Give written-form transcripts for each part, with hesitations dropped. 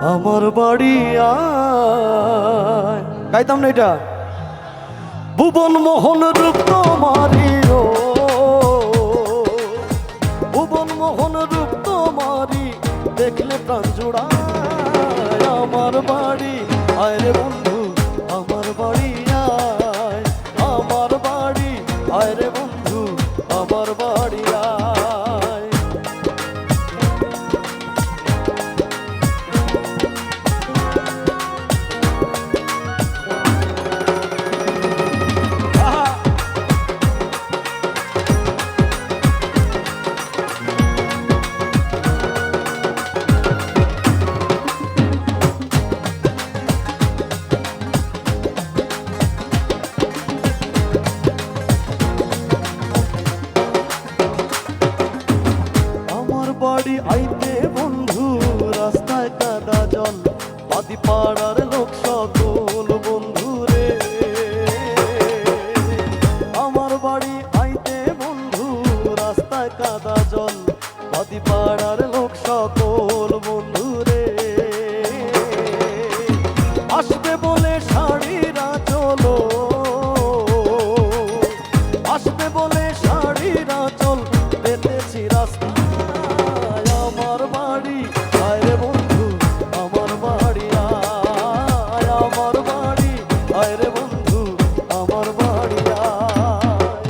আমার বাড়ি আয়। গাইতাম না এটা? ভুবন মোহন রূপ তোমারি ও, ভুবন মোহন রূপ তোমারি দেখলে প্রাণ জোড়ায়। আমার বাড়ি আয় রে বন্ধু, আমার বাড়ি আয়, আমার বাড়ি আয় রে বন্ধু, আমার বাড়ি আয়। বাড়ি আইতে বন্ধু রাস্তায় কাদা জল, বাদি পাড়ার লোক সকল বন্ধু রে। আমার বাড়ি আইতে বন্ধু রাস্তায় কাদা জল, বাদি পাড়ার লোক সকল বন্ধু রে। আসবে বলে শাড়িরা চলো, আসবে বলে শাড়িরা চল, পেতেছি রাস্তা। আমার বাড়ি আয় রে বন্ধু, আমার বাড়ি আয়, আমার বাড়ি আয় রে বন্ধু, আমার বাড়ি আয়।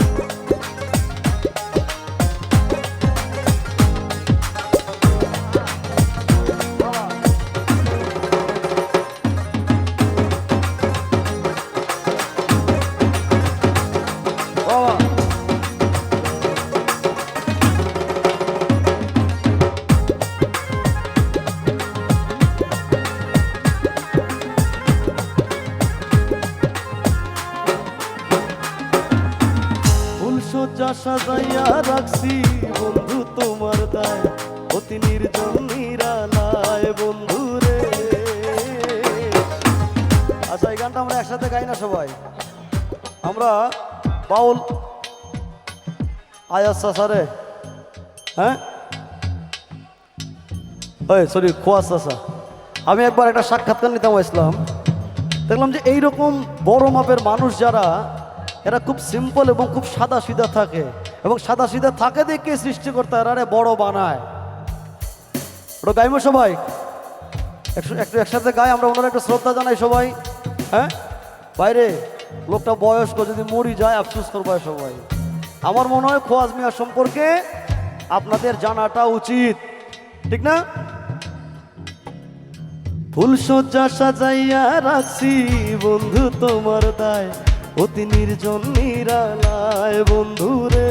সজ্জা সাজাইয়া রাখছি বন্ধু তোমার দায়, অতি নির্জন নিরালায় বন্ধু রে। আচ্ছা, এই গানটা আমরা একসাথে গাই না সবাই? আমরা বাউল আয়াস চাষা, হ্যাঁ ওই সরি খোয়াস চাষা, আমি একবার একটা সাক্ষাৎকার নিতে আসলাম, দেখলাম যে এইরকম বড় মাপের মানুষ যারা, এরা খুব সিম্পল এবং খুব সাদা সিধা থাকে, এবং সাদা সিধা থাকে দেখে সৃষ্টিকর্তা এরা বড় বানায়। ওটা গাইবো সবাই একটু একসাথে গাই, আমরা ওনারা একটু শ্রদ্ধা জানাই সবাই। হ্যাঁ বাইরে লোকটা বয়স্ক, যদি মরি যায় আফসোস করবো সবাই। আমার মনে হয় খোয়াজ মিয়া সম্পর্কে আপনাদের জানাটা উচিত, ঠিক না? ফুল সজ্জা সাজাইয়া রাখছি বন্ধু তোমার দায়, অতি নির্জন নিরালায় বন্ধু রে।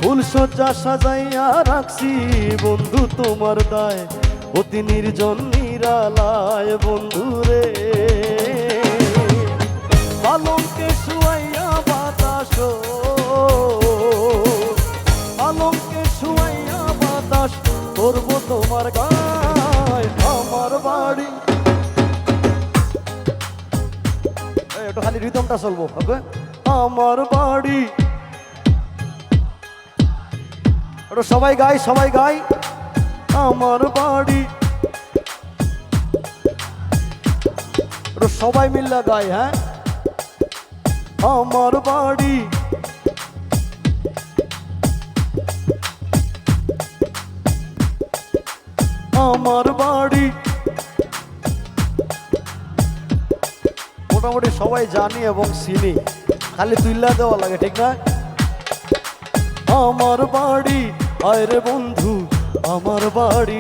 ফুল সজ্জা সাজাইয়া রাখছি বন্ধু তোমার দায়, অতি নির্জন নিরালায় বন্ধু রে। পালঙ্কে শুয়াইয়া বাতাস, পালঙ্কে শুয়াইয়া বাতাস করবো তোমার গায়। আমার বাড়ি একটু খালি রিদমটা চলবো, ওকে? আমার বাড়ি, ওটা সবাই গাই, সবাই গাই। আমার বাড়ি, ওটা সবাই মিল্লা গাই, হ্যাঁ। আমার বাড়ি, আমার বাড়ি, মোটামুটি সবাই জানি এবং চিনি, খালি তুইলা দেওয়া লাগে, ঠিক না? আমার বাড়ি আয় রে বন্ধু, আমার বাড়ি